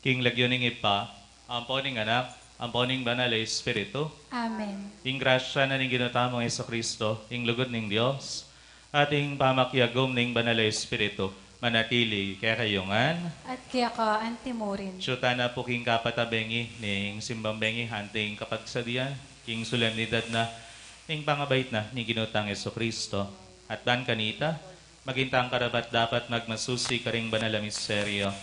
King lagyoning ipa, ang poning anak, ang poning banal ay Espiritu, Amen. ing grasya na ning ginatamong Yeso Kristo, ing lugod ning Dios, at ing pamakyagom ning banal ay Espiritu, manatili kaya kayungan, At kaya ka antimurin. syuta na po king kapatabengi ning simbambengi hanting kapagsadian, king solemnidad na, ing pangabait na ni ginutang Yeso Kristo. At dan kanita, magintang karabat dapat magmasusi karing banal na misteryo.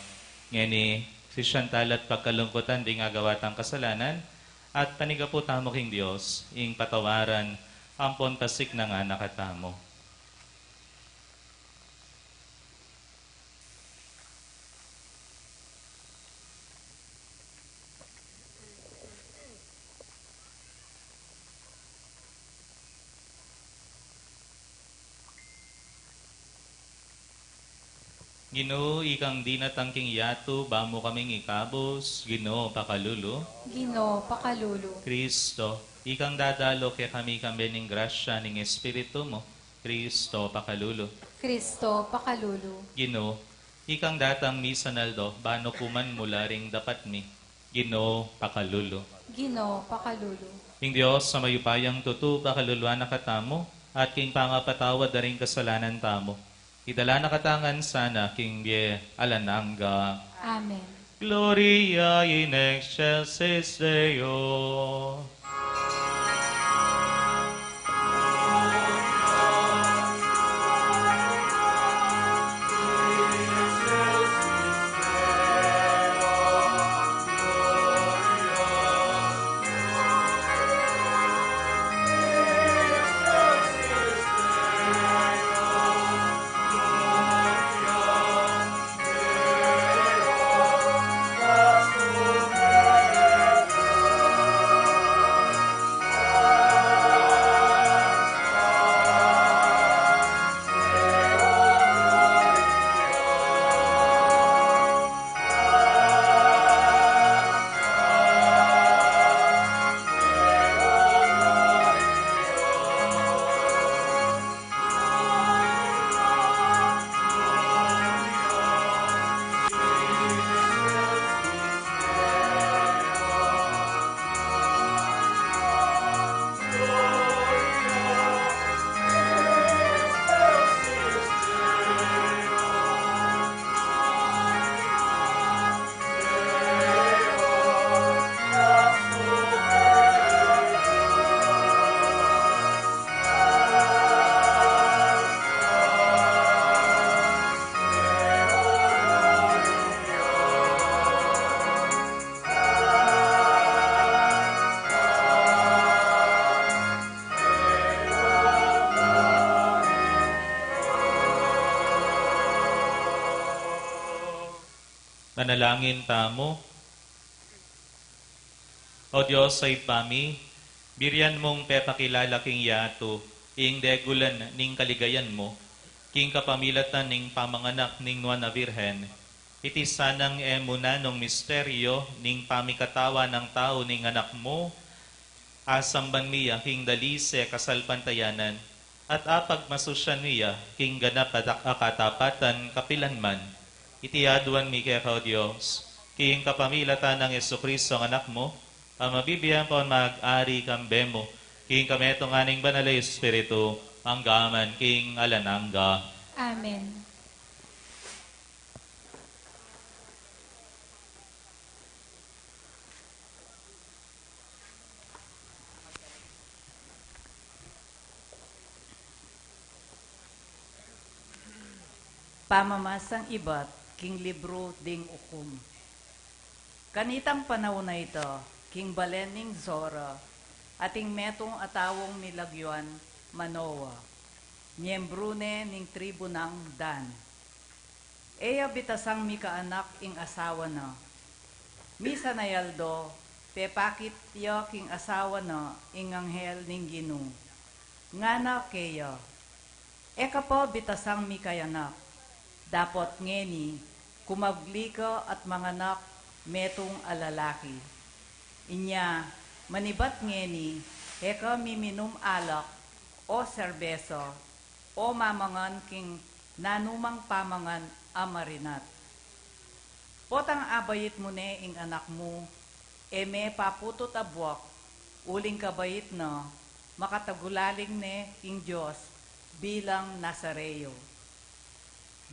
Ngeni, si Chantal at pagkalungkutan di nga gawatang kasalanan, at panigapu tamo king Dios, ing patawaran, ampon pasik na nga nakatamo. Ginoo, ikang di natangking yato, bamo kaming ikabos, Ginoo, pakalulu. Ginoo, pakalulu. Kristo, ikang dadalo kaya kami ning grasya ning Espiritu mo. Kristo, pakalulu. Kristo, pakalulu. Ginoo, ikang datang misa naldo, bano kuman mula ring dapat mi. Ginoo, pakalulu. Ginoo, pakalulu. Ing Dios sa mayupayang tutu, pakaluluan na katamo, at king pangapatawad na ring kasalanan tamo. Idala na katangan sana, king bie alananga. Amen. Gloria in excelsis Deo. Manalangin tamo. O Diyos ay pami, birian mong pepakilala king yato, ing degulan ning kaligayan mo, king kapamilatan ning pamanganak ning Nuana Virhen, iti sanang emuna nung misteryo ning pamikatawa ng tao ning anak mo, asamban miya king dalise kasalpantayanan, at apag masusyan miya king ganap at akatapatan kapilanman, iti aduan mi kaya kao Diyos, king kapamilatan ng Jesucristo ang anak mo, ang mabibiyan po mag-ari kambemo, king kametong aning banal na Espiritu, ang gaman king alanangga. Amen. Pamamasang ibat, king libro ding ukum. Kanitang panahon na ito, king balening Zora, ating metong atawong milagyuan Manoa, miyembrune ning tribu ng Dan. Eya bitasang mikaanak ing asawa na, misa na yaldo, pepakit yo king asawa na ing anghel ning Ginu. Ngana keya, eka po bitasang mikayanak, dapat ngeni, kumagli ka at manganak metong alalaki. Inya, manibat ngeni, eka miminum alak, o serbeso, o mamangan king nanumang pamangan amarinat. Potang abayit mo ne ing anak mo, eme paputot abwak, uling kabayit na, makatagulaling ne ing Diyos bilang Nazareo.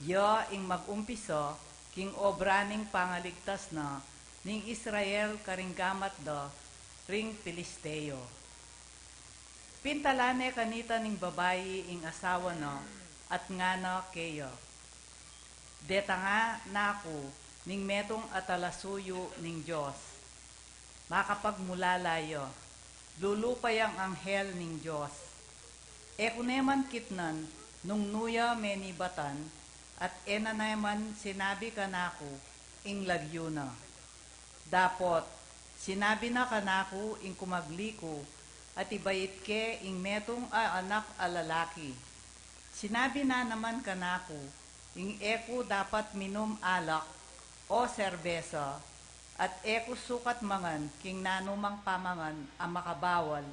Ya ing mag-umpisa, king obra ning pangaligtas na, ning Israel karinggamat da, ring Pilisteo. Pintalane kanita ning babayi ing asawa na, at nga na keyo. Deta nga nako, ning metong atalasuyo ning Diyos. Makapagmulalayo, lulupay ang anghel ning Diyos. E kuneman kitnan, nung nuya menibatan, at ena naman sinabi ka nako, ing lagyo na. Dapot, sinabi na ka nako, ing kumagliko, at ibayit ke ing metong anak alalaki. Sinabi na naman ka nako, ing eko dapat minom alak o serbesa, at eko sukat mangan king nanumang pamangan ang makabawal.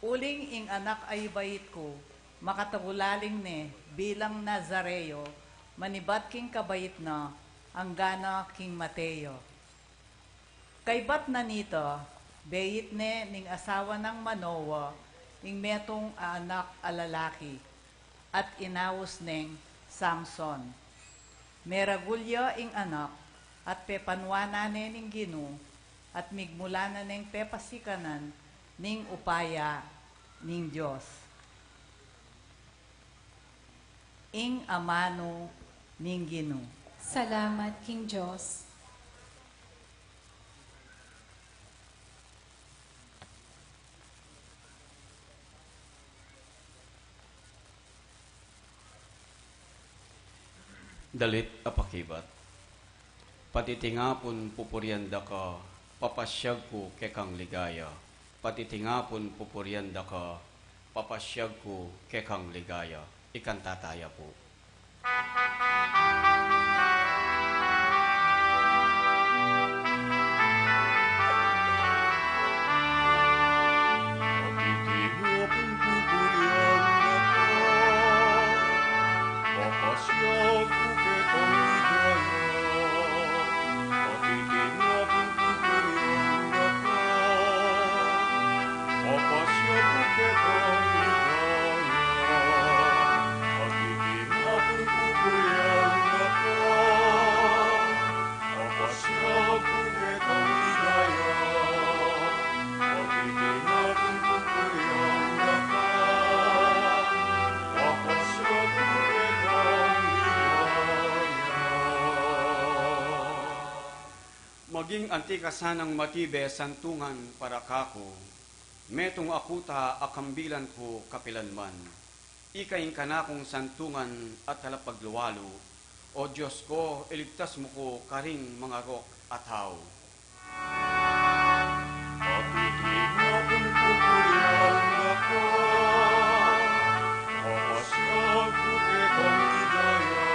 Uling ing anak ay bayit ko, makatagulaling ne bilang Nazareo, manibat king kabayit na, ang gana king Mateo. Kaybat na nito, bayit ne ning asawa ng Manoa, ing metong anak alalaki, at inawos neng Samson. Meragulya ing anak, at pepanwana ne ning Gino, at migmula na neng pepasikanan ning upaya ning Diyos. Ing amano ning Gino. Salamat, King Diyos. Dalit apakibat. Patitingapon pupurianda ka, papasyag ko kekang ligaya. Patitingapon pupurianda ka, papasyag ko kekang ligaya. Ikantataya po. Patitingapon pupurianda ka, papasyag ko kekang ligaya. Patitingapon pupurianda ka, papasyag ko kekang ligaya. Patitingapon pupurianda ka, papasyag ko kekang ligaya. Patitingapon pupurianda ka, papasyag ko kekang ligaya. Maging antikasanang matibe santungan para kako, metong akuta akambilan ko kapilanman. Ikaing kanakong santungan at halapagluwalo, o Diyos ko, iligtas mo ko karing mga rok at haw. Patitingapon pupurianda ka, papasyag ko kekang ligaya.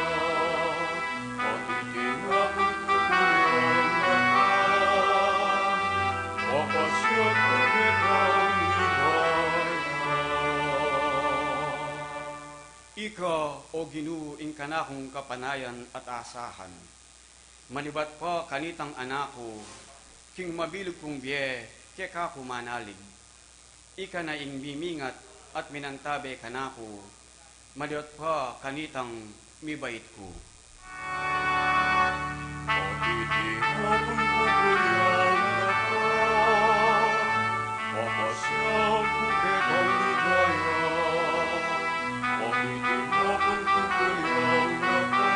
Patitingapon pupurianda ka, papasyag ko kekang ligaya. Ika, o Ginoo, ing kanakong kapanayan at asahan. Manibat pa kanitang anako, king mabilog kong biye, keka kumanalig. Ika na ing mimingat at minantabe kanako, maliot pa kanitang mibait ko. Patitingapon pupurianda ka, papasyag ko kekang ligaya. Patitingapon pupurianda ka,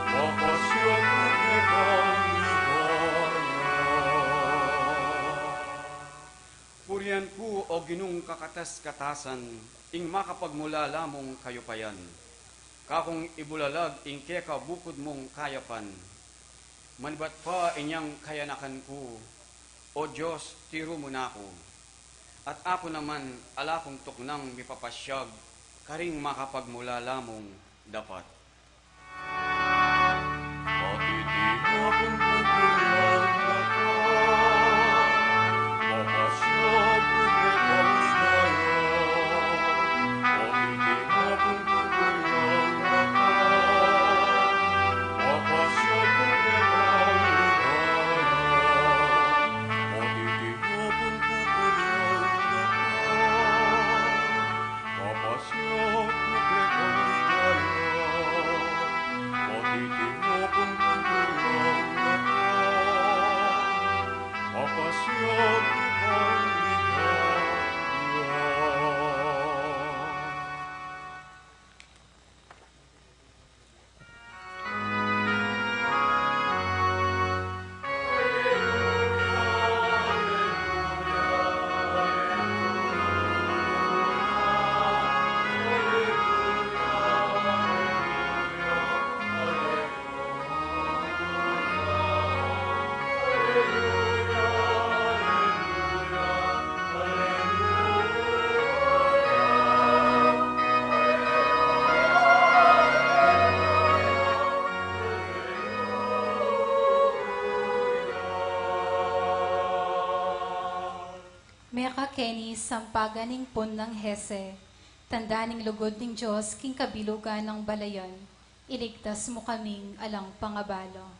papasyag ko kekang ligaya. Purian ko o ginung kakatas-katasan, ing makapagmula lamong kayupayan. Kakong ibulalag ing keka bukod mong kayapan. Manibat pa inyang kayanakan ko, o Diyos, tiro mo na ako. At ako naman, ala kong tuknang mipapasyag, karing makapagmula lamong dapat. Patitingapon pupurianda ka, papasyag ko kekang ligaya. Patitingapon pupurianda ka, papasyag Keni sampaganing pun ng Hese, tandaning lugod ng Diyos king kabilugan ng balayan, iligtas mo kaming alang pangabalo.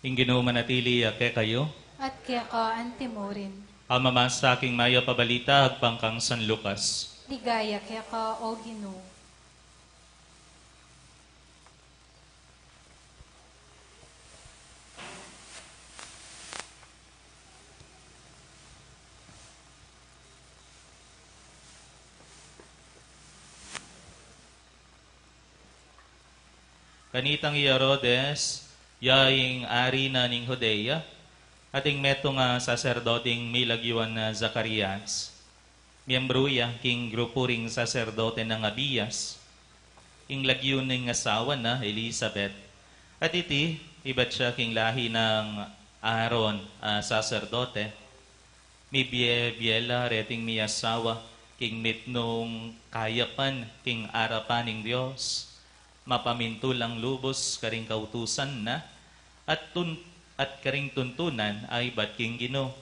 Ing Ginoo manatili ake kayo. At kaya ka antimurin, Amama sa aking maya pabalita agpang kang San Lucas. ligaya kaya ka o Ginoo. Kanitang Herodes, yaing ari na ning Judea, ating meto nga saserdoting milagyuan na Zacarias. Miyembro ya king grupo ring saserdote ng Abiyas, ing lagyun ning asawa na Elizabeth. At iti, iba't siya king lahi ng Aaron, saserdote. Mi biela reting mi asawa, king mitnong kayapan, king arapan ning Diyos. Mapamintulang lubos karing kautusan na, at karing tuntunan ay ba't king Ginoo.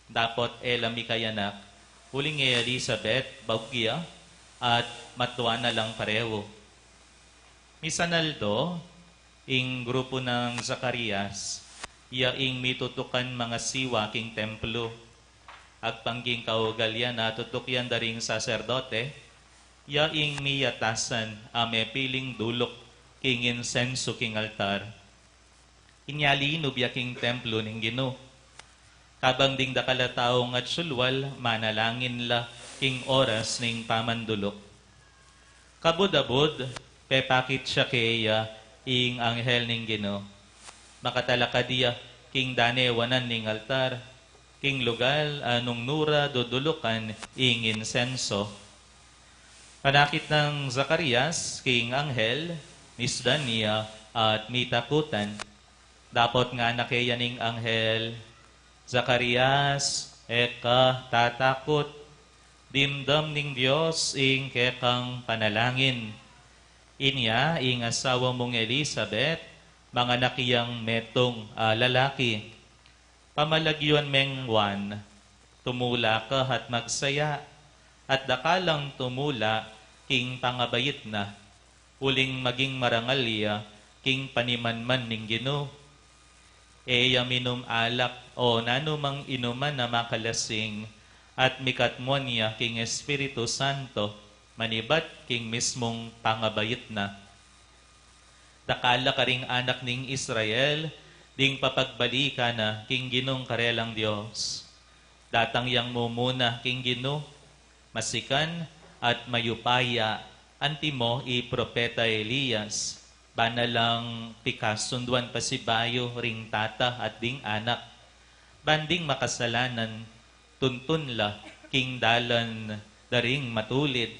Dapot elami kayanak, huling Elizabeth, baugya, at matuwa na lang pareho. Misanaldo, ing grupo ng Zacarias, ing mitutukan mga siwa king templo. Agpangging kaugalyan na tutukyan daring saserdote, ing miyatasan ame piling dulok king insenso king altar. Inyali nubya king templo ning Ginoo. Kabang ding dakalataong at sulwal, manalangin la king oras ning pamandulok. Kabud-abud, pepakit siya kaya ing anghel ning Ginoo. Makatalakadiya king danewanan ning altar, king lugal anong nura dudulukan ing insenso. Panakit ng Zacarias, king anghel, misdan niya at mitakutan. Dapot nga nakeyaning anghel, Zacarias, eka tatakot, dimdam ning Diyos ing kekang panalangin. Inya, ing asawa mong Elizabeth, mga nakiyang metong lalaki. Pamalagyuan mengwan, tumula ka at magsaya, at dakalang tumula, king pangabayit na, uling maging marangalya, king panimanman ning Ginoo. Eya minum alak o nanumang inuman na makalasing, at mikatmon niya king Espiritu Santo, manibat king mismong pangabayit na. Dakala ka ring anak ning Israel, ding papagbalikan na king Ginong karelang Diyos. Datang yang mumuna king Ginoo, masikan at mayupaya, antimo propeta Elias, banalang pikasunduan pa si bayo ring tata at ding anak. Banding makasalanan, tuntun la, king dalan daring matulid,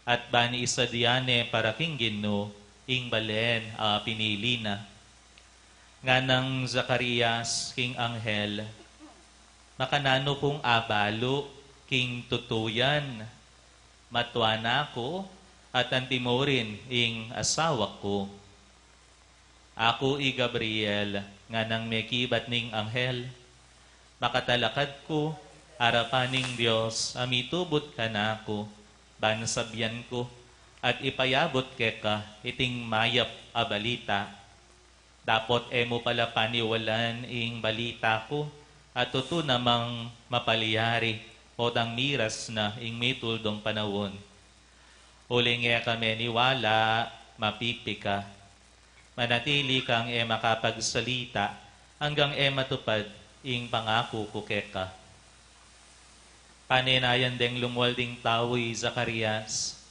at bani isa diane para king Ginoo, ing balen pinili na. Nga ng Zacarias, king anghel, makanano pong abalo, king tutuyan, matuana ko, at antimorin ing asawa ko. Ako i Gabriel, nga nang mekibat ning anghel, makatalakad ko, arapaning Diyos, amitubot ka na ako, bansabyan ko, at ipayabot keka, iting mayap a balita. Dapot emo pala paniwalan ing balita ko, at tuto namang mapaliyari, o dang miras na ing mituldong panawon. Uling kami niwala, mapipika. Manatili kang makapagsalita hanggang matupad ing pangako ko keka. Paninayan deng lumwal ding tawi Zacarias.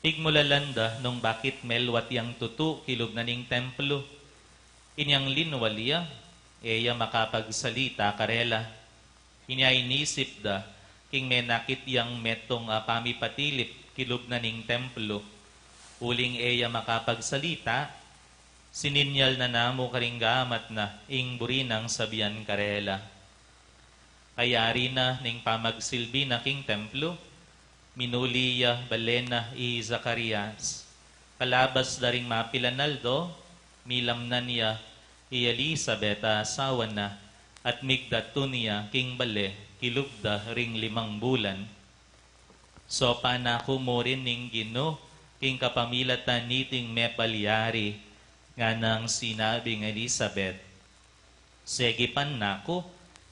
Igmulalanda nung bakit melwat yang tutu kilog na ning templo. Inyang linwalya, eya makapagsalita karela. Inya inisip da, king menakit yang metong pamipatilip kilub na ning templo. Uling eya makapagsalita, sininyal na namo karinggamat na ing burinang sabian karela. Kayari na ning pamagsilbi na king templo, minuliya balena i Zacarias. Kalabas daring mapilanaldo, milamnan niya i Elizabeth asawa na, at migdatun niya king bale, kilubda ring 5 bulan. So panako mo rin ning Gino, king kapamilatan niting mepalyari, nga nang sinabing Elizabeth, segipan nako,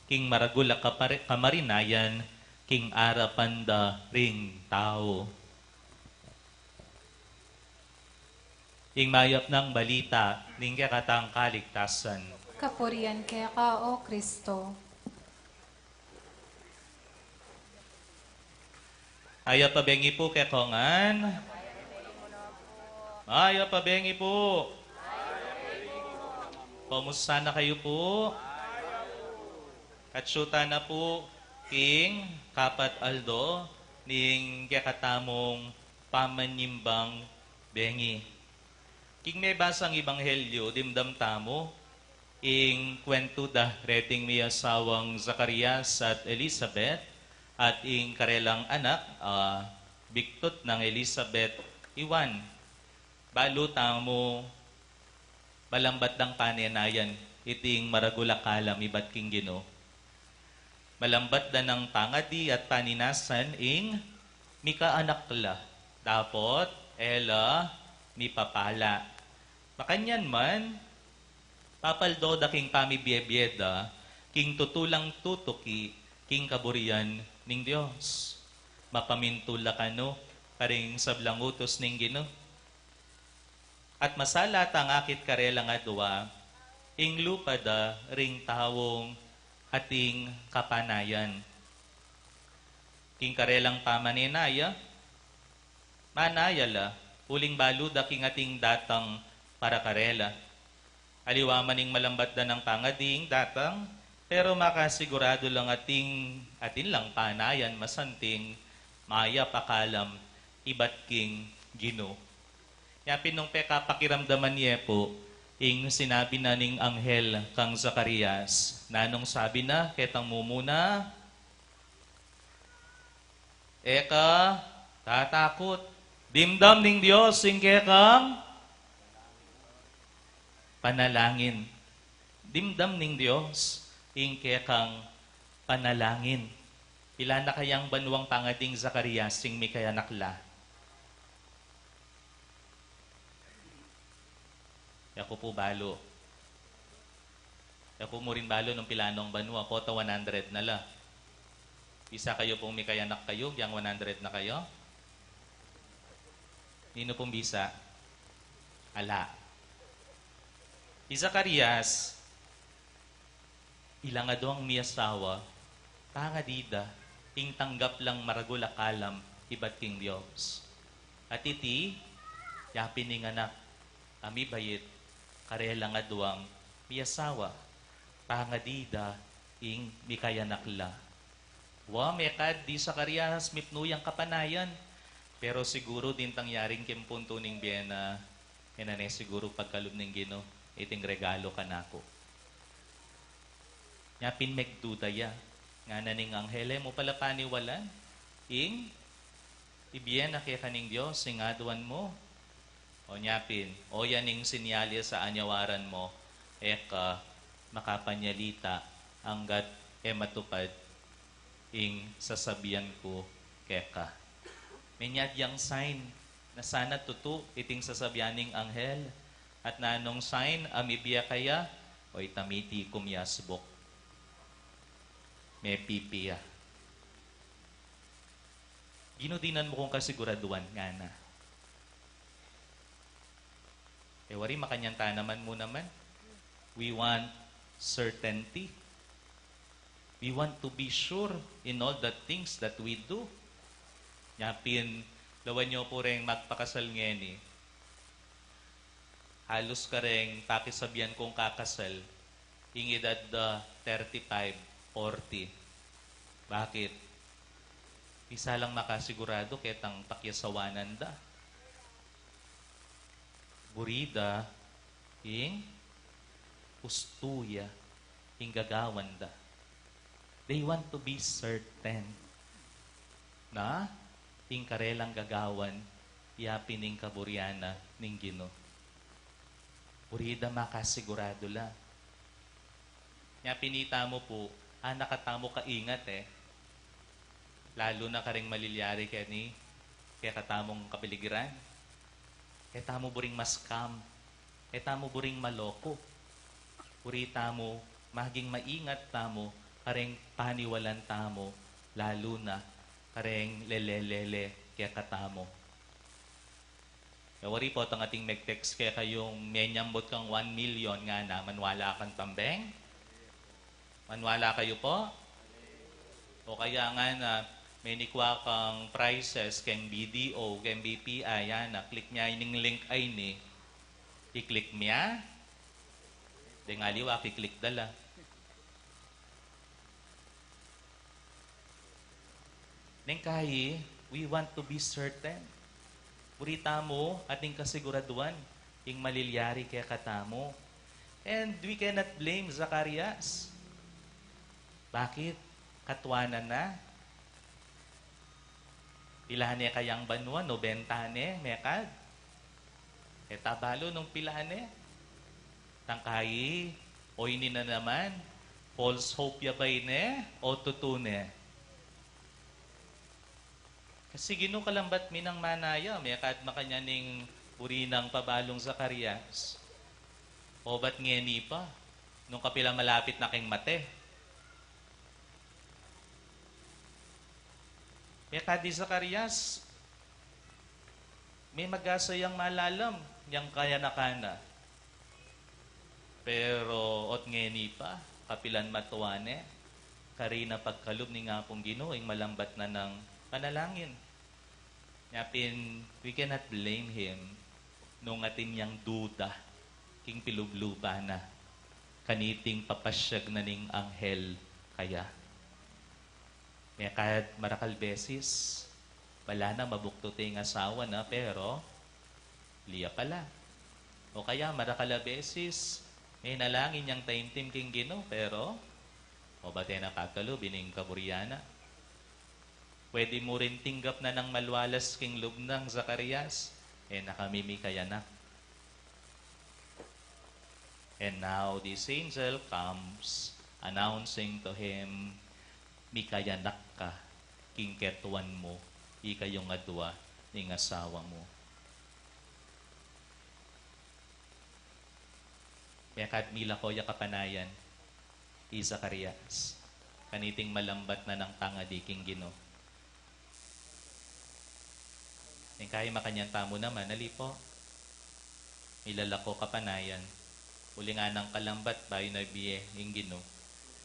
king maragula kamarinayan, king arapanda ring tao. Ing mayap ng balita, ning kakatang kaligtasan. Kapurian kaya ka, O Kristo. Aya pabengi po kay kongan. Aya pabengi po. Kumusta na kayo po? Katsyuta na po, King Kapat Aldo, ning kakatamong pamanimbang bengi. King may basang ibanghelyo, dimdam tamo, ing kwento da reting mi asawang Zacarias at Elizabeth, at ing karelang anak, biktot ng Elizabeth, Iwan. Balo tamo, balambat ng panenayan, iting maragula kalam ibat king Gino. Malambat da ng pangadi at paninasan ing mikaanak la. Dapot, ela, mipapala. Makanyan man, papaldo da king pamibiyebiyeda, king tutulang tutuki, king kaburian ning Dios. Mapamintula kano, karing sablangutos ning Gino. At masalat ang akit karela nga duwa, ing lupa da ring tawong ating kapanayan. King karelang pamaninaya, manayala, uling baluda king ating datang para karela. Aliwa maning malambat da ng pangading datang, pero makasigurado lang atin lang panayan masanting, maya pakalam, ibat king Gino. Yapin nung peka pakiramdaman niya po, ing sinabi na ning anghel kang Zacarias, nanong sabi na, ketang mumuna, eka, tatakot, dimdam ning Diyos, ing kekang panalangin. Dimdam ning Diyos, ing kekang panalangin. Pila na kayang banwang pangading Zacarias, sing may kaya nakla. Ako po balo. Ako mo rin balo ng pilanong banwa. Kota 100 na la. Isa kayo pong may kayanak kayo, yang 100 na kayo. Nino pong bisa? Ala. Si Zacarias, ilang adong miyasawa, tangadida, ing tanggap lang maragula kalam, ibat king Diyos. At iti, yapin ning anak, ami bayit, karela nga duwang miyasawa, pangadida ing mikayanakla. Wa mekad di Zacarias mipnuyang kapanayan, pero siguro din tangyaring kimpunto ning biyena, enane siguro pagkalub ning Gino, iting regalo kanako. Nyapin megdudaya, nga naning anghele mo pala paniwalan, ing ibiyena kaya kaning Diyos, ing aduan mo, o nyapin, o yaning sinyalya sa anyawaran mo, eka makapanyalita hanggat matupad ing sasabihan ko keka. Menyad yang sign na sana tutu iting sasabihaning anghel at nanong sign amibya kaya o itamiti kumyasbok. May pipiya. Ginudinan mo kong kasiguraduan nga na. Wari makanyanta naman mo naman. We want certainty. We want to be sure in all the things that we do. Yapin, lawan nyo po rin magpakasal ngeni. halos ka rin pakisabihan kong kakasal, ing edad 35, 40. Bakit? Isa lang makasigurado ketang takyasawanan da. Burida, ing ustuya, ing gagawan da. They want to be certain na ing karelang gagawan yapin ing kaburyana ning Ginoo. Burida makasigurado la. Nya pinita mo po, nakatamo ka ingat Lalo na karing malilyari kaya katamong kapiligiran. Kaya tamo buring maskam. Kaya tamo buring maloko. Puri tamo, maging maingat tamo, karing paniwalan tamo, lalo na karing lelelele kaya katamo. Kawari po ang ating meg-text kaya kayong menyambot kang 1 million nga na manwala kang tambeng. Manwala kayo po? O kaya nga na may nikwa kang prices keng BDO, keng BPI, yan na click niya ining link ay ni i-click niya. Di nga liwa, i-click dala. Neng kahi, we want to be certain. Purita mo ating kasiguraduan, yung malilyari kaya katamo. And we cannot blame Zacarias. Bakit? Katwanan na. Pilahan niya kayang banwa, no bentane, mekad. E tabalo nung pilahan niya. Tangkayi, o ini na naman, false hope yabay ne, o tutune. Kasi gino kalambat minang manaya, may akad makanya ning purinang pabalong Zacarias. O ba't ngeni pa? Nung kapila malapit na king mate. May akad di Zacarias, may magasayang malalam, yang kaya na kana. Pero ot ngeni pa, kapilan matuane, karina pagkalub ni nga pong Ginoo, ing malambat na ng panalangin. Yapin, we cannot blame him nung atin yang duda, king pilubluba na, kaniting papasyag na ning anghel kaya. May kahit marakal beses, wala na mabuktuti ng asawa na, pero liya pala. O kaya marakal beses, may nalangin niyang taimtim king Ginoo, pero o ba tayo nakakalo, bining kaburyana. Pwede mo rin tinggap na ng malwalas king lubnang Zacarias, nakamimi kaya na. And now this angel comes, announcing to him, mikayanak ka, king ketuan mo, ikayong adwa ning asawa mo. Kaya kadmila ko ya kapanayan, i Zacarias, kaniting malambat na ng tangadi king Ginoo. Yung kaya makanyang tamo naman, nalipo, ilalako kapanayan, uli nga ng kalambat bayo na biye, yung Ginoo,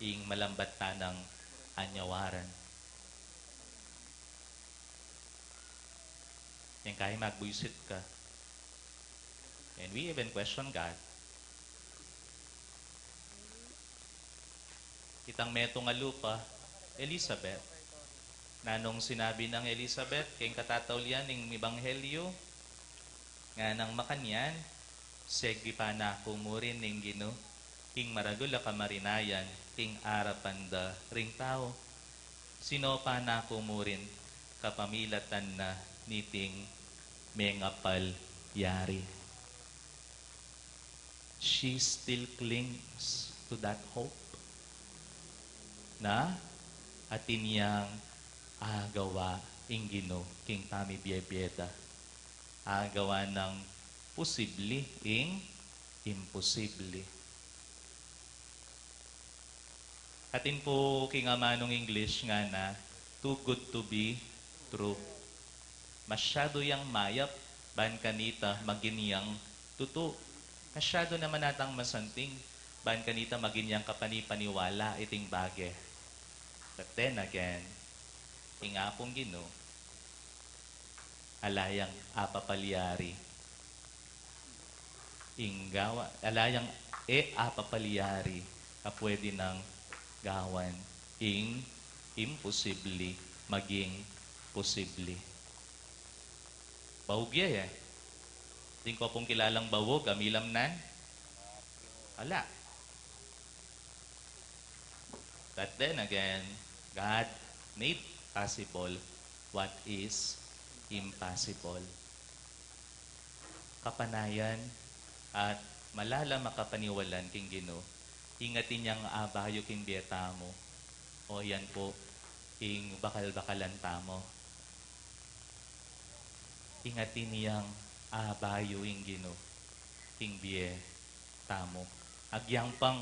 yung malambat ta ng anyawaran. Yung kaya magbuisit ka. And we even question God. Kitang meto nga lupa, Elizabeth. Nanong sinabi ng Elizabeth, kayong katataulian ng Ebanghelyo, nga nang makanyan, segi pa na kumurin ng Ginoo, king maragula kamarinayan, king arapanda ring tao. Sino pa na kumurin, kapamilatan na niting mengapal yari. She still clings to that hope na atin yang agawa ing Ginoo king tami biyebiyeda. Agawa ng posible ing imposible. Atin po king amanong English nga na too good to be true. Masyado yang mayap ban kanita maginyang tuto. Masyado naman natang masanting ban kanita maginyang kapanipaniwala iting bage. But then again, ingapong Ginoo, alayang apapalyari. ing gawa, alayang apapaliyari, pwede ng gawan, ing imposible, maging posible. Bahog ya eh. Hindi ko pong kilalang bawog, amilam nan. Ala. But then again, God made possible what is impossible. Kapanayan at malala makapaniwalan king Ginoo. Ingatin niyang abayo king bieta mo. O yan po, ing bakal-bakalan tamo. Ingatin niyang abayo ing Ginoo. King biye tamo. Agyang pang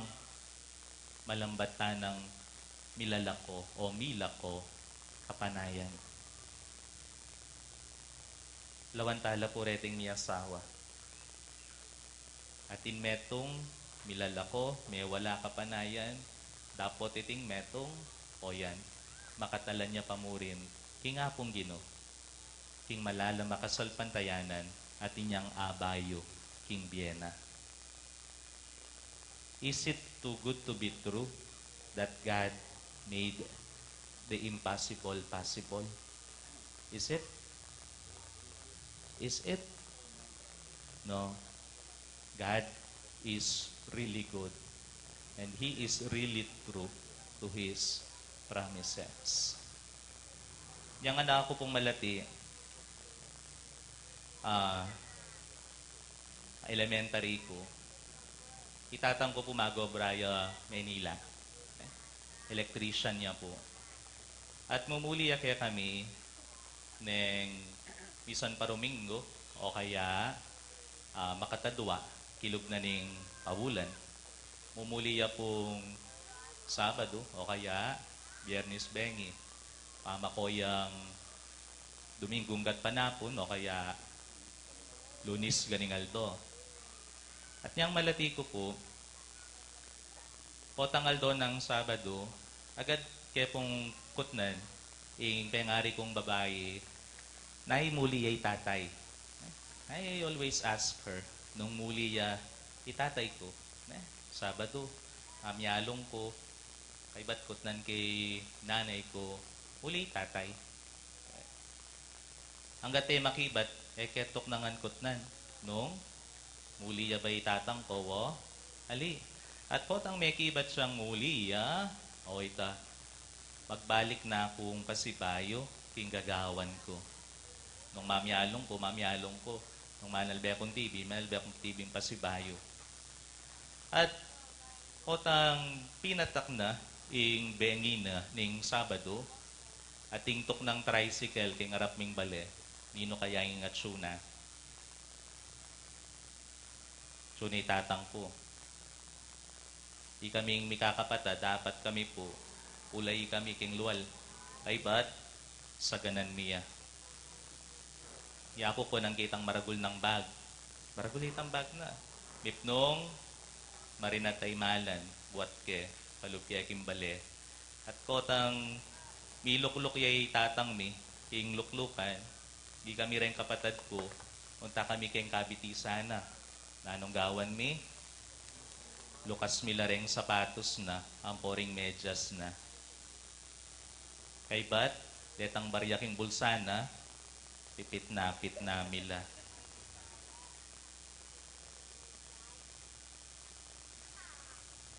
malambatan ng milalako o milako kapanayan. Lawantala po reting niya sawa. Atin metong milalako, may wala kapanayan, dapot iting metong o yan, makatalan niya pamurin, king apong Ginoo, king malala makasalpantayanan, at inyang abayo, king Biena. Is it too good to be true that God made the impossible possible? Is it? Is it? No. God is really good and He is really true to His promises. Yang anak ko pong malati, elementary ko, itatang ko po Magobraya, Manila. Electrician niya po. At mumuli kaya kami ng bisan parumingo o kaya makatadwa, kilog na ning pawulan. Mumuli pong Sabado o kaya Biyernes Bengi. Pamakoyang Domingong gat panapon o kaya Lunis ganingaldo. At niyang malati ko po, potangaldo ng Sabado, agad kaya pong kutnan, ing pengari kong babae, muli ay tatay. I always ask her, nung muli itatay ko, Sabado, amyalong ko, kay ba't kutnan kay nanay ko, muli tatay. Hanggat makibat, ketok nangan kutnan, nung muli ba itatang ko, ali. At potang may kibat siyang muli, o ita, magbalik na akong kasibayo, king gagawan ko. Nung mamyalong ko, nung manalbe akong TV yung pasibayo. At potang pinatak na, ing bengi na, ning Sabado, at tingtok ng tricycle, king arap ming bale, nino kaya yung atsuna. Tsunay tatang po. Di kaming mikakapata, dapat kami po, ulay kami king luwal. Ay ba't sa ganan miya? Ako po nang kitang maragul ng bag. Maragul itang bag na. Mipnong marinatay malan, buat ke, palupya kimbale. At kotang milukluk yay tatang mi, king luklukan, di kami rin kapatad ko, unta kami king kabiti sana. Nanong gawan mi, lukas milareng sapatos na, amporing medyas na. Kay bat, detang baryaking bulsana, pipit na mila.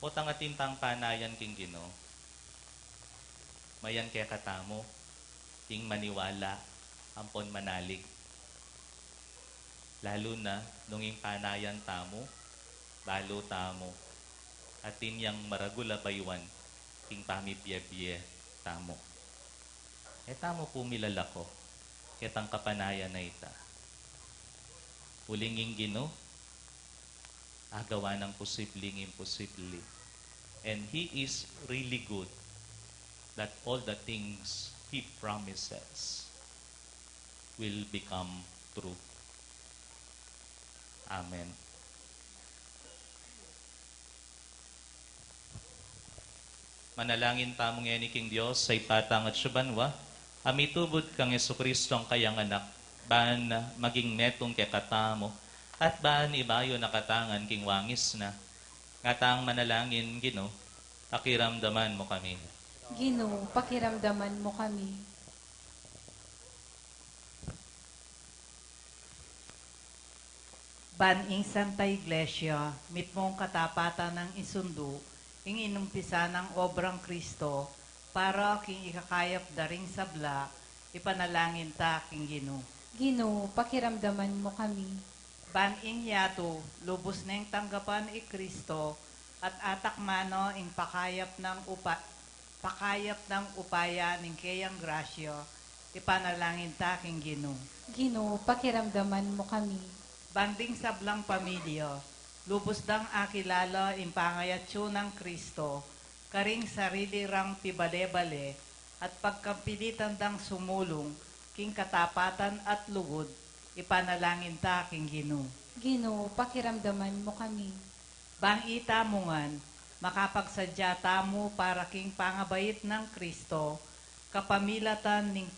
Potang atintang panayan king Ginoo, mayan kaya katamo, king maniwala, ampon manalig. Lalo na, nung yung panayan tamo, balo tamo, at tinyang maragula baywan, king pamibye-bye tamo. Tamo po milalako, ketang kapanayan na ita. Ulinging Ginoo, agawa ng posibleng imposible. And He is really good that all the things He promises will become true. Amen. Manalangin tamong yan ni King Diyos sa ipatang at subanwa, amitubod kang Yesu Kristo ang kayang anak, ban maging netong kekatamo, At baan ibayo nakatangan king wangis na, ngatang manalangin Gino, pakiramdaman mo kami. Ginoo, pakiramdaman mo kami. Baning Santa Iglesia, mitmong katapatan ng isundo, ing inumpisa ng obrang Kristo, para king ikakayap daring sabla, ipanalangin ta king Ginoo. Ginoo, pakiramdaman mo kami. Baning yato, lubos na yung tanggapan i Kristo, at atak mano ing pakayap ng upaya ning kayang grasya, ipanalangin ta king Ginoo. Ginoo, pakiramdaman mo kami. Banding sablang pamilya, lubos dang akilala in pangayatyo ng Kristo, karing sarili rang pibale-bale, at pagkapilitan dang sumulong, king katapatan at lugod, ipanalangin ta king Ginoo. Ginoo, pakiramdaman mo kami. Bang itamungan, makapagsadya tamo para king pangabait ng Kristo, kapamilatan ning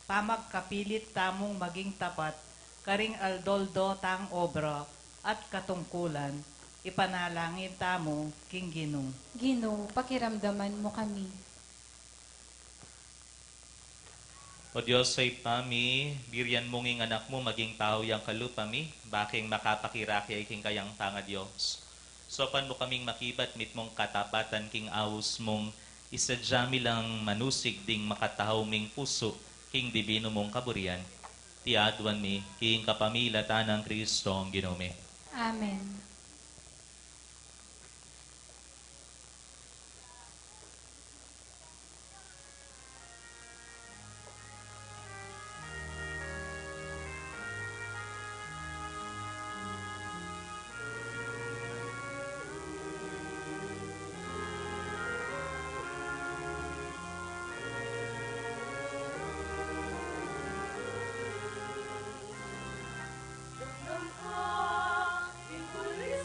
pamagkapilit tamong maging tapat, karing aldoldo tang obra at katungkulan, ipanalangin tamo king Ginoo. Ginoo, pakiramdaman mo kami. O Diyos ay pami, birian mong ing anak mo maging tao yang kalupami, baking makapakiraki ay king kayang tanga Diyos. Sopan mo kaming makibat mit mong katapatan king awus mong isadyami lang manusig ding makatahaw ming puso king divino mong kaburian. Tiadwan mi king kapamilatan ng Kristo ang Ginome. Amen. Ang aking huli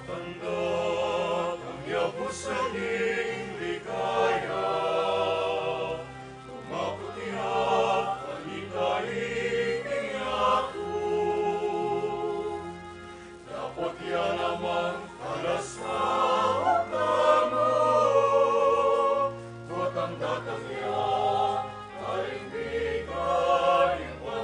Tanggap ang yabos sa iyong ligaya. Tumakutiyak, panitaing yato. Dapat yan namang kalasang mo. Buat ang datangya, karing bigay mo.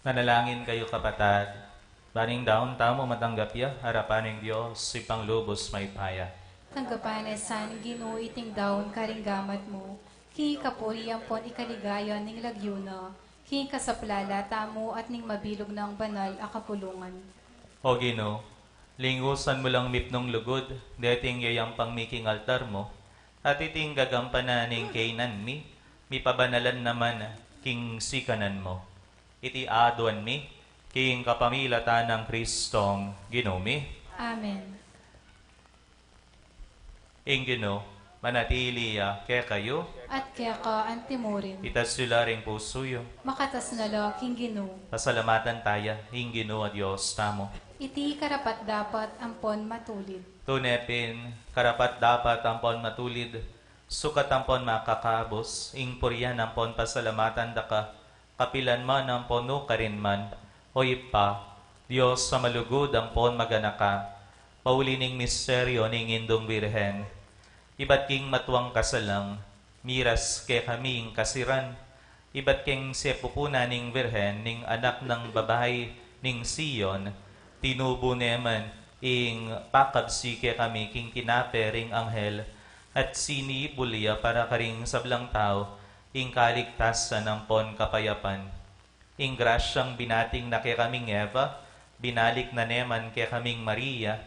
Nanalangin kayo kapatad. Baning daon tamo matanggap ya, harapan ng Diyos, ipang lubos may paya. Tanggapan san Ginoo iting daon karinggamat mo. Ki kapuri ampon ikaligayon ning lagyuna. Ki kasaplala tamo at ning mabilog ng banal a kapulungan. O Ginoo, lingusan mo lang mipnong lugod, deting yayang pangmiking altar mo, at iting gagampanan ning kainan mi pabanalan naman king sikanan mo. Iti aduan mi, king kapamilatan ng Kristong Ginoo mi. Amen. Ing Ginoo, manatili kaya kayo, At kaya ka antimurin. itas sila ring pusuyo. Makatas na lo king Ginoo. Pasalamatan taya, ing Ginoo a Diyos tamo. Iti karapat dapat ampon matulid. Tunepin, karapat dapat ampon matulid, sukat ampon makakabos, ing puryan ampon pasalamatan daka, kapilan man ampon no karin man, o ipa, Diyos sa malugod ampon maganaka, paulining misteryo ning indong birhen, ibat king matuang kasalang, miras ke kaming kasiran, ibat king sepupuna ning birhen, ning anak ng babae ning Siyon, tinubo neman, ing pakabsi ke kami king kinapering anghel, at sinibulya para karing sablang tao, ing kaligtasan ng pon kapayapan. Ing grasyang binating na kay kaming Eva, binalik na neman kay kaming Maria,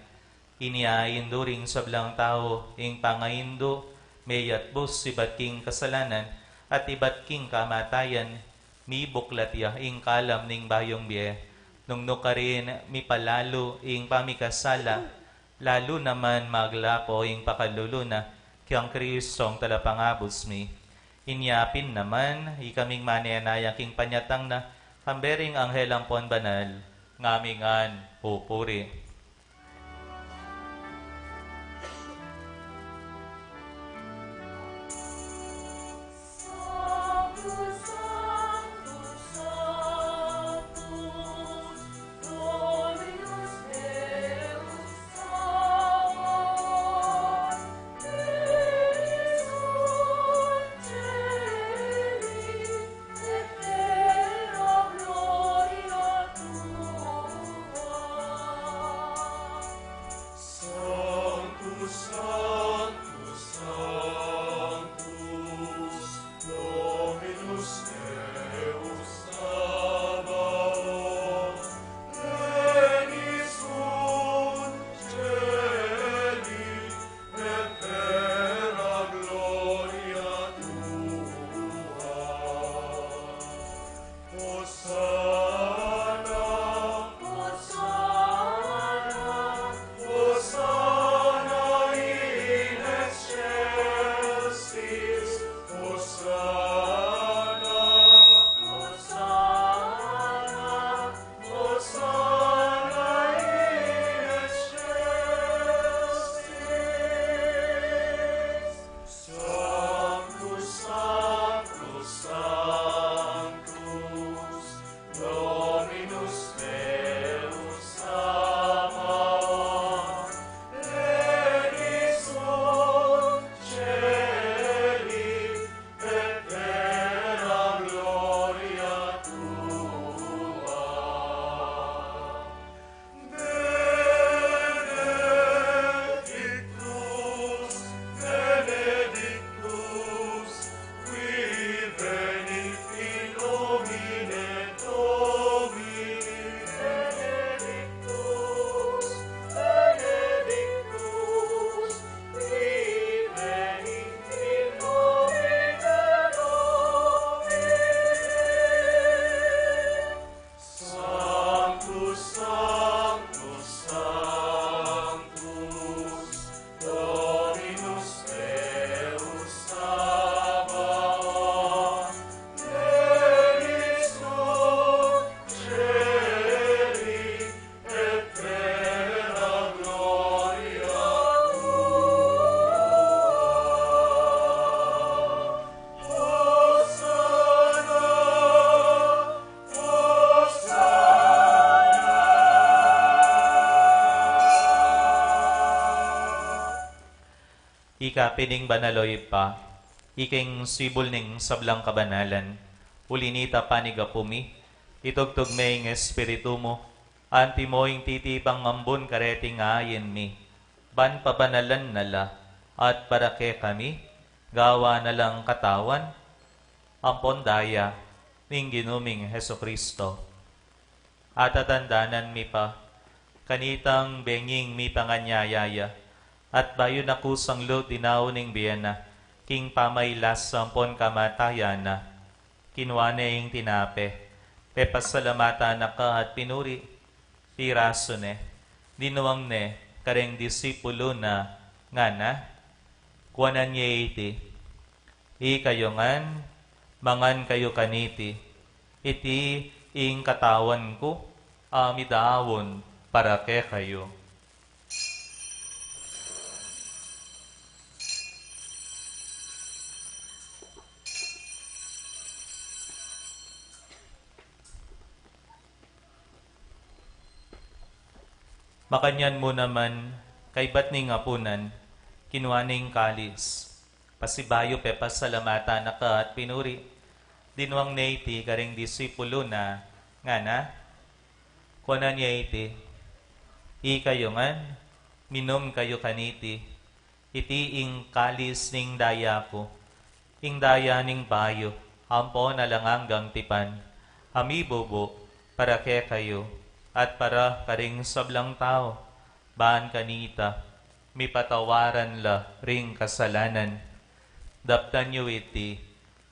iniaindo ring sablang tao, ing pangaindo, mayat bus ibat king kasalanan, at ibat king kamatayan, mi buklatya ing kalam ning bayong biye, nung ka rin mi palalo ing pamikasala, lalo naman maglapo ing pakaluluna, kiyang Kristong talapangabos mi. Inyapin naman, ikaming manenaya king panyatang na, kambering anghel ang pon banal, ngamingan pupuri. Ika pining banaloy pa, iking sibol ning sablang kabanalan, ulinita panigapumi, itugtog may espiritu mo, anti moing titibang ambon kareting ayin mi, ban pabanalan nala, at parake kami, gawa na lang katawan, ampon daya, ning ginuming Heso Kristo. At atandanan mi pa, kanitang benging mi panganyayaya, at bayo na kusang lo dinauning biyana, king pamaylas sampon kamatayana, kinuane ing tinape, pepasalamata na ka at pinuri, piraso ne, dinuwang ne, kareng disipulo na, nga na, kuanan niya iti, ikayongan, mangan kayo kaniti, iti ing katawan ko, amidaawon, para ke kayo. Makanyan mo naman, kay ba't ning apunan, kinuaning kalis, pasibayo pepas salamata na ka at pinuri, dinuang neiti karing disipulo na, nga na, kuanan niya iti, ikayongan, minom kayo kaniti, iti ing kalis ning daya ko, ing daya ning bayo, ampo na langanggang tipan, amibobo, para ke kayo, at para karing sablang tao, baan kanita, mi patawaran la ring kasalanan, daptan yu iti,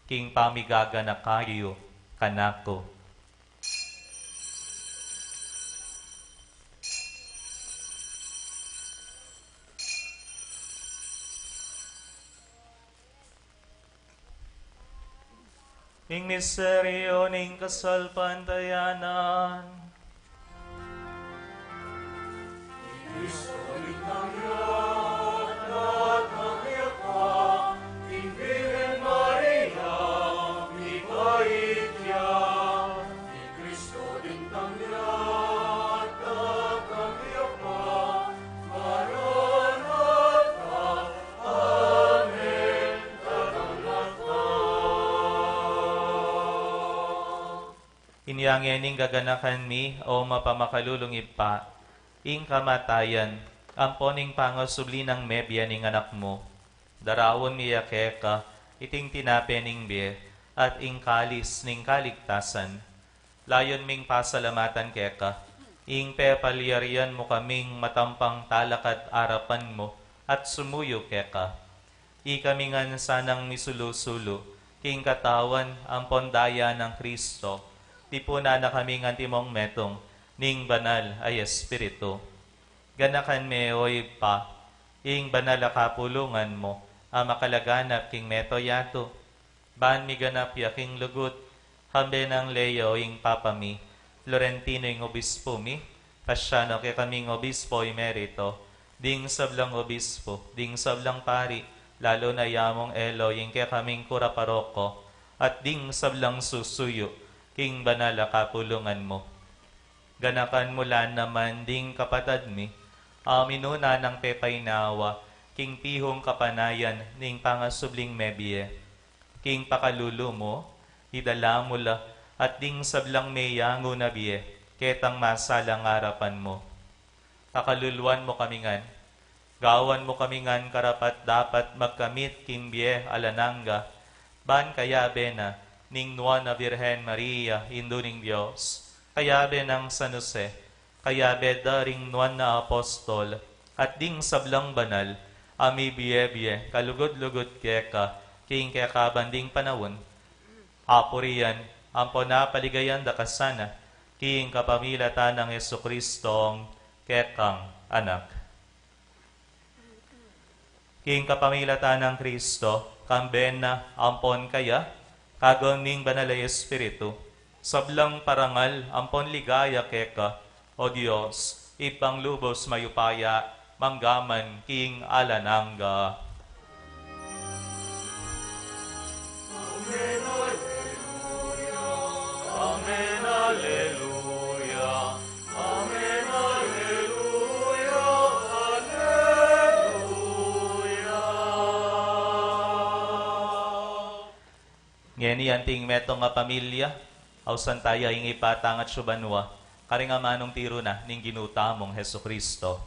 king pamigaga na kayo, kanako. Ing misteryo ning kasalpantayanan, inyangyaning gaganakan mi o mapamakalulong ipa, ing kamatayan, amponing pangasubli ng mebya ning anak mo, darawon niya keka, iting tinape ning biye, at ing kalis ning kaligtasan, layon ming pasalamatan keka, ing pepalyarian mo kaming matampang talakad arapan mo, at sumuyo keka, ikamingan sanang misulusulo, king katawan ampon daya ng Kristo, tipuna na kaming antimong metong, ning banal ay espiritu. Ganakan me oy pa, ing banal a kapulungan mo, makalaganap king meto yato. Baan mi ganap yaking lugut, hambe ng Leo ing papami, Florentino ing obispo mi, pasyano ke kaming obispo emerito, ding sablang obispo, ding sablang pari, lalo na yamong elo ing ke kaming kura paroko, at ding sablang susuyo, king banal a kapulungan mo. Ganakan mula naman ding kapatad mi, minuna ng pepay nawa, king pihong kapanayan ning pangasubling mebye, king pakalulu mo, idala mula, at ding sablang meyango na biye, ketang masalang harapan mo. Pakaluluan mo kamingan, gawan mo kamingan karapat dapat magkamit king biye alananga, ban kaya bena, ning Nuana Virgen Maria, Indo ning Diyos, kayabe ng San Jose, kayabe daring nuan na apostol, at ding sablang banal, ami biye-biye, kalugod-lugod keka, king keka banding panawon, apuriyan, ampo na paligayan da kasana, king kapamilatan ng Yesu Kristong kekang anak. King kapamilatan ng Kristo, kamben na ampon kaya, kagawang ning banal ay espiritu, sablang parangal, ampon ligaya keka, o Diyos, ipanglubos mayupaya, manggaman king alananga. Amen, Alleluia. Amen, Alleluia. Amen, Alleluia. Alleluia. Ngeni anting metong nga pamilya, ausan tayo ing ipatang at syubanwa, karing amanong tiro na ning ginutamong Heso Kristo.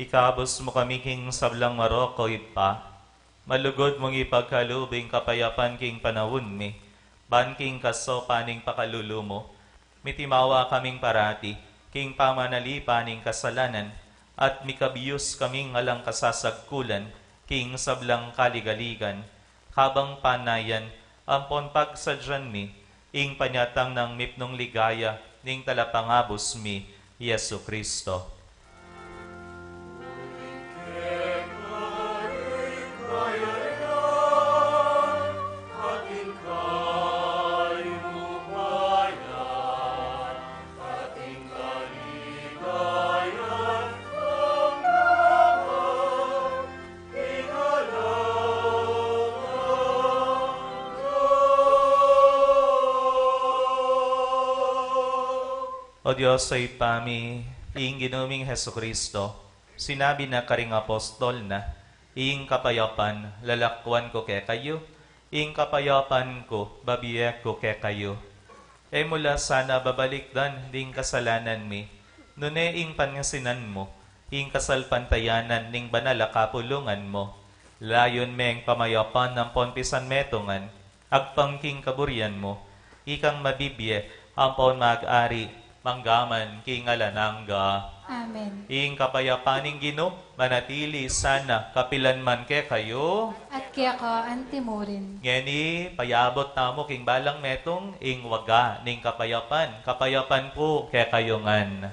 Ikabos mo kami king sablang Maroko ipa, malugod mong ipagkalubing kapayapan king panawon mi, ban king kaso paning pakalulu mo, mitimawa kaming parati, king pamanalipa ning kasalanan, at mikabiyos kaming alang kasasagkulan, king sablang kaligaligan, habang panayan, ampon pagsadyan mi, ing panyatang ng mipnong ligaya, ning talapangabos mi, Yesu Kristo. O Diyos sa ipami, ing ginuming Heso Kristo, sinabi na karing apostol na, ing kapayapan, lalakwan ko kay kayo, ing kapayapan ko, babiyek ko kay kayo. E mula sana babalikdan ding kasalanan mi, nune ing pangasinan mo, ing kasalpantayanan ning banala kapulungan mo, layon meng pamayapan ng ponpisan metongan, agpangking kaburian mo, ikang mabibye, ampon mag-ari, manggaman king alanangga. Amen. Ing kapayapaning Ginoo manatili sana kapilan man ke kayo. At kaya ka antimurin. Ngeni payabot namo king balang metong ing waga ning kapayapan. Kapayapan po ke kayo ngan.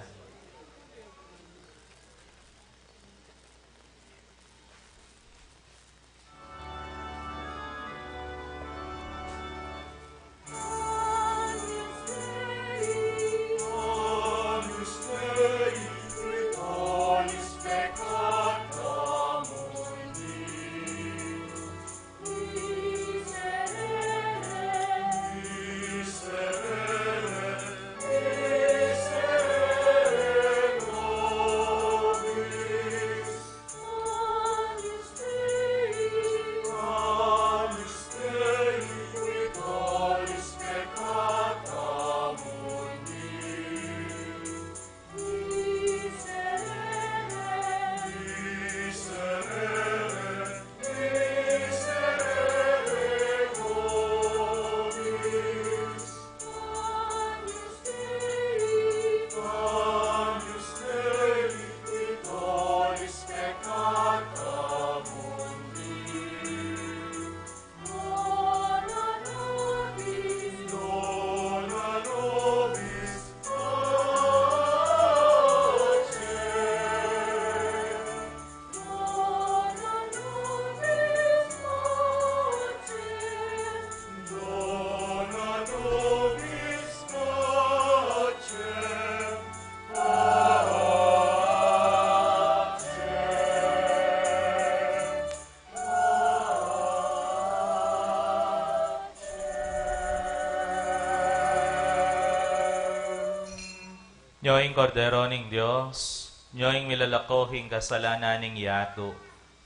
Nyoing kordero ning Diyos, nyoing milalakohing kasalanan ning yato,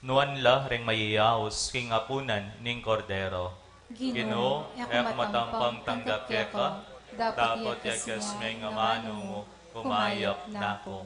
nuan la reng mayiyaos king apunan ning kordero. Ginoo, ek matampang tanggap ka, dapat yakas may ngamano mo, kumayop na ako.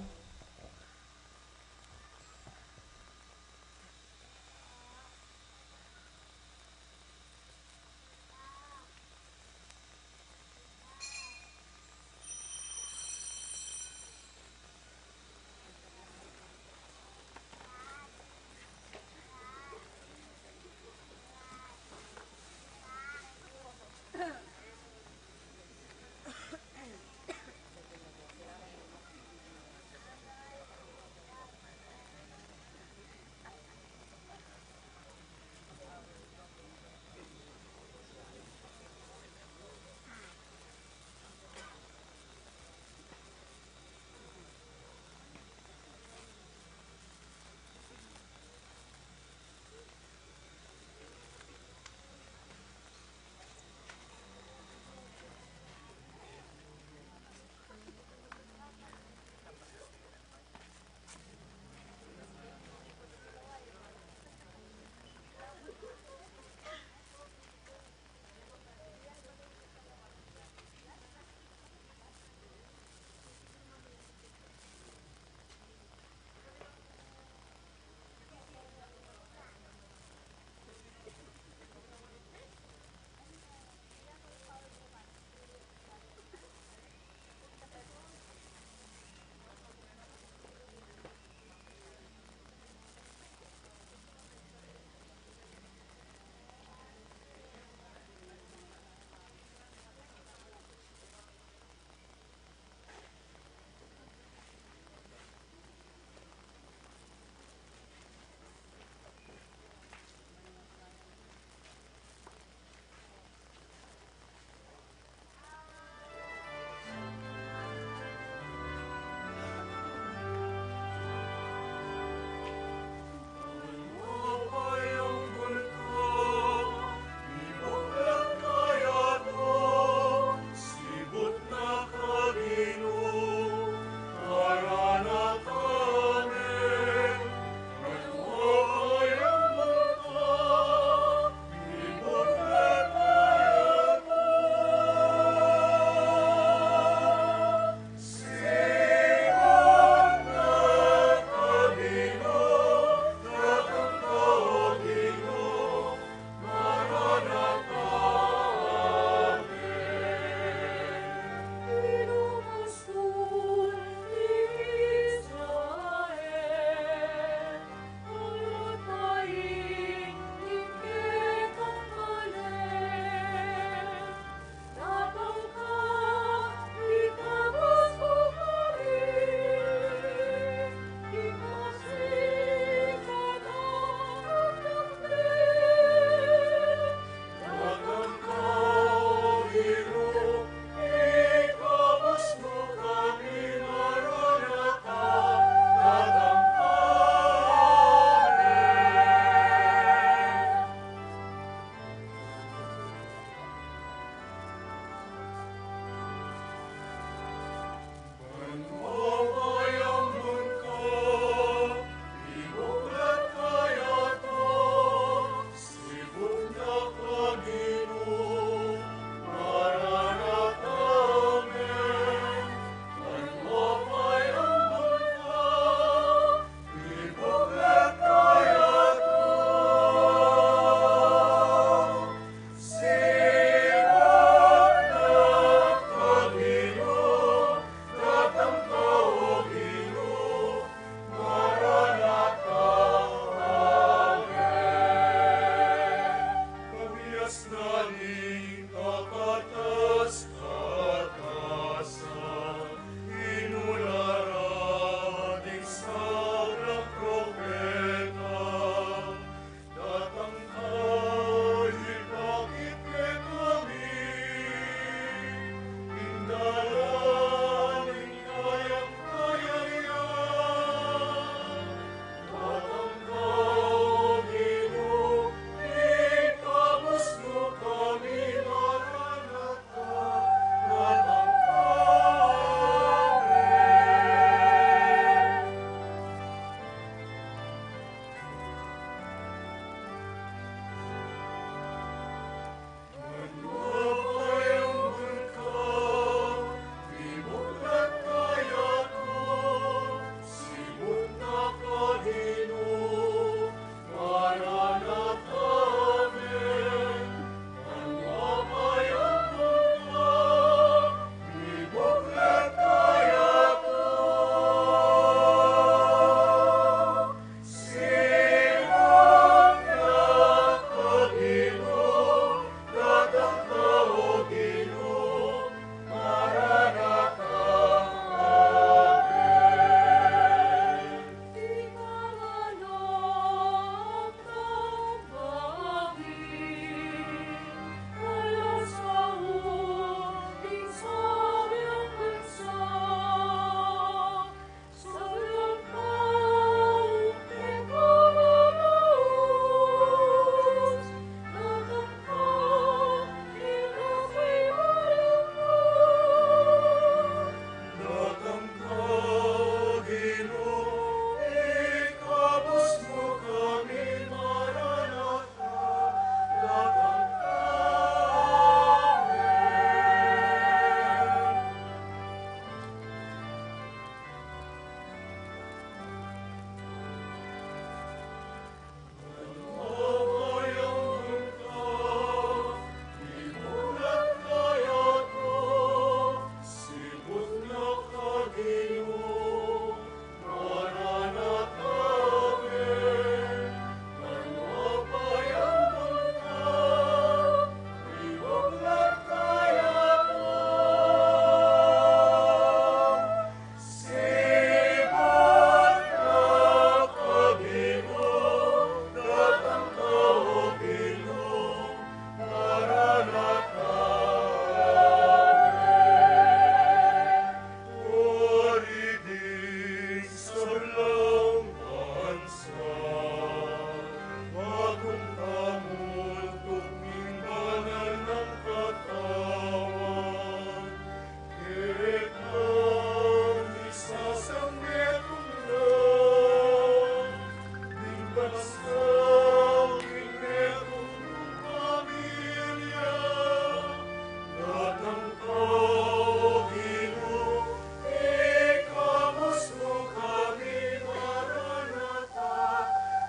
datang kau Ginoo, ikamus mo kami, Maranatha,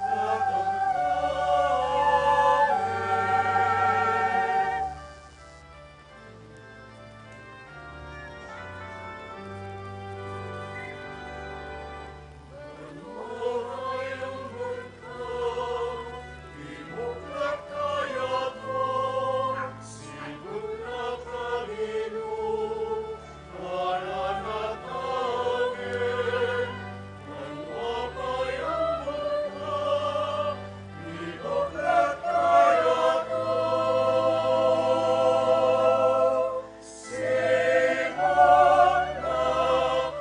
datang Imuklat kaya to, sibuk na Panginoon, mananatangin. Manwapay ang multa, imuklat kaya to. Sibuk na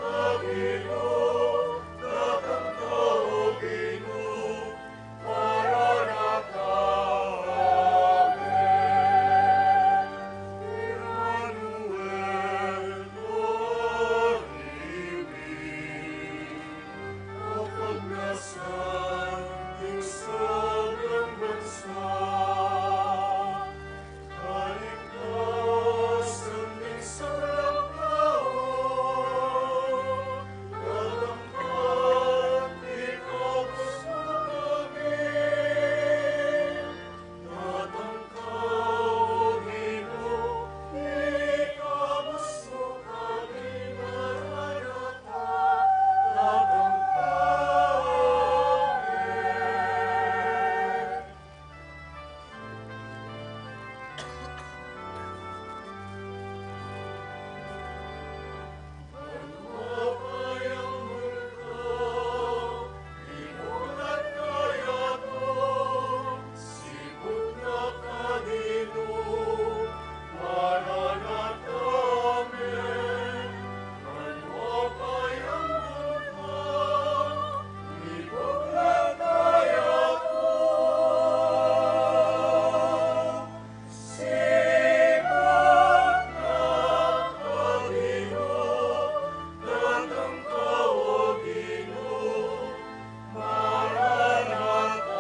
Panginoon, datang kao Ginoo, Maranatha, Emmanuel, Dorimi, kapag nasaan yung sobrang bansa, kaligtasan ng sarang tao, dalamhan, ikaw gusto namin. Datang kau Ginoo, ikamus mo kami, Maranatha, datang Manwapay ang multo, imulat kaya to, sibuk na Panginoon, Maranatha, amen. Manwapay ang multo, imulat kaya to, sibuk na Panginoon, datang kao Ginoo, Maranatha,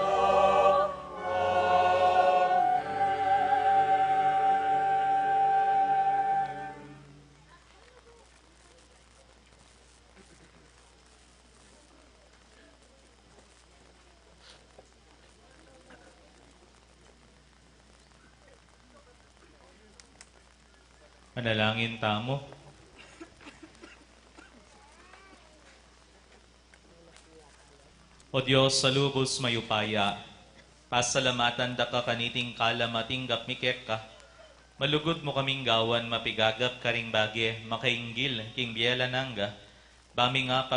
Manalangin tamo. O Diyos, sa lubos mayupaya, pasalamatan da ka kaniting kalamating gapmikek ka, malugod mo kaming gawan, mapigagap karing bagye, makainggil, king biela nangga, bami nga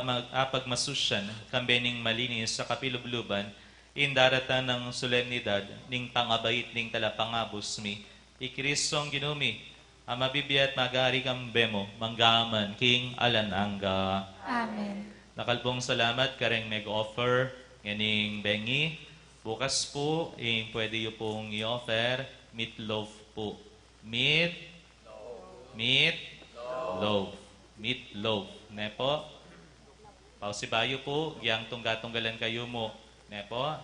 pagmasusyan, kambening malinis sa kapilubluban, indaratan ng solemnidad, ning pangabait ning talapangabos mi, ikristong ginumi, ang mabibiyat magari kang bemo, manggaman, king alananga. Amen. Nakalpong salamat kareng meg-offer nganing bengi. Bukas po, pwede yung pong i-offer meatloaf po. Meatloaf. Ne po? Pausibayo po, giyang tunggatunggalan kayo mo. Ne po?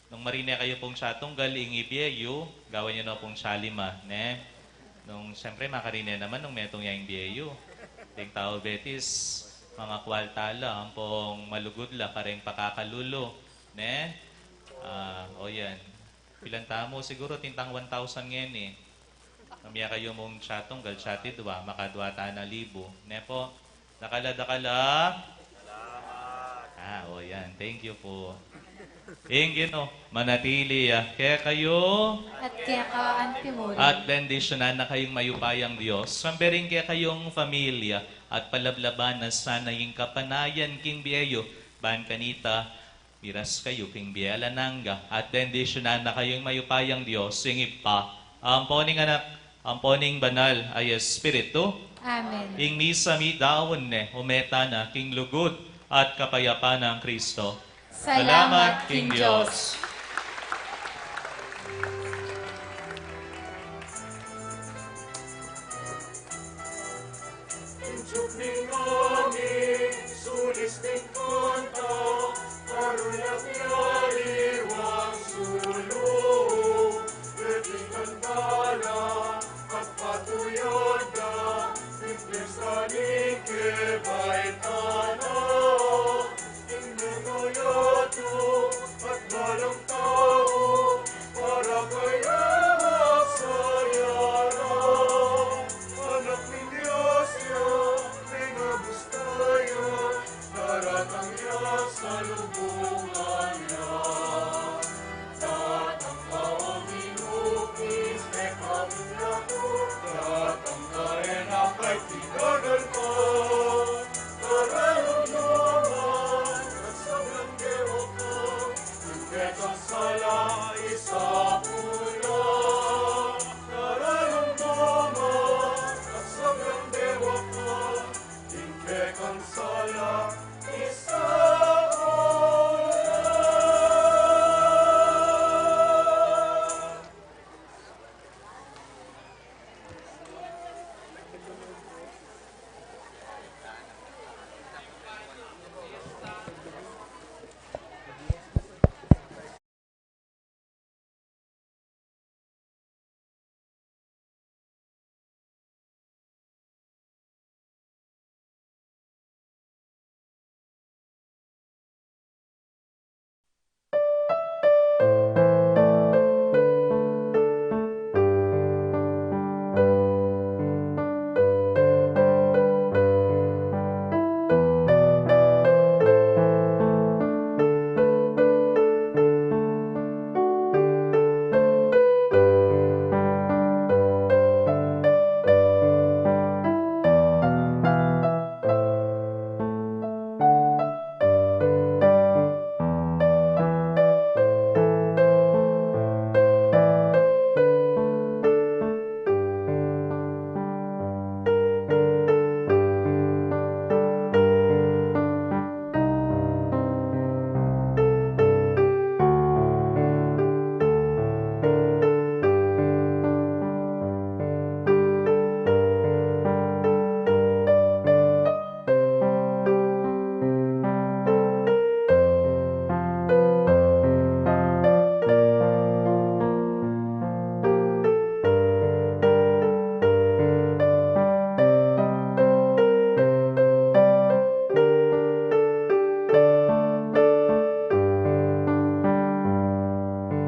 Nung marine kayo pong syatunggal, ingibiyayo, gawan nyo na pong syalima. Ne? Nung siyempre makarine naman, nung metong yang biyayo. Ting tao betis, mga kwaltala, ang pong malugod la, kareng pakakalulo. Ne? O yan. Pilan tamo, siguro tintang 1,000 ngayon eh. Namya kayo mong chatong, galchati dua, makadwata na libo. Ne po? Dakala. O yan. Thank you po. Ingino, manatili kaya kayo At kaya ka antimuri. at bendisyonan na kayong mayupayang Diyos. Sambering kaya kayong familia at palablaban na sana yung kapanayan king biyayo. Ban kanita, miras kayo king biyala nangga at bendisyonan na kayong mayupayang Diyos. Singip pa, ang poning anak, ang poning banal ay Espiritu. Amen. Ing misa mi daon umeta na king lugod at kapayapaan ng Kristo. Salamat, King Diyos.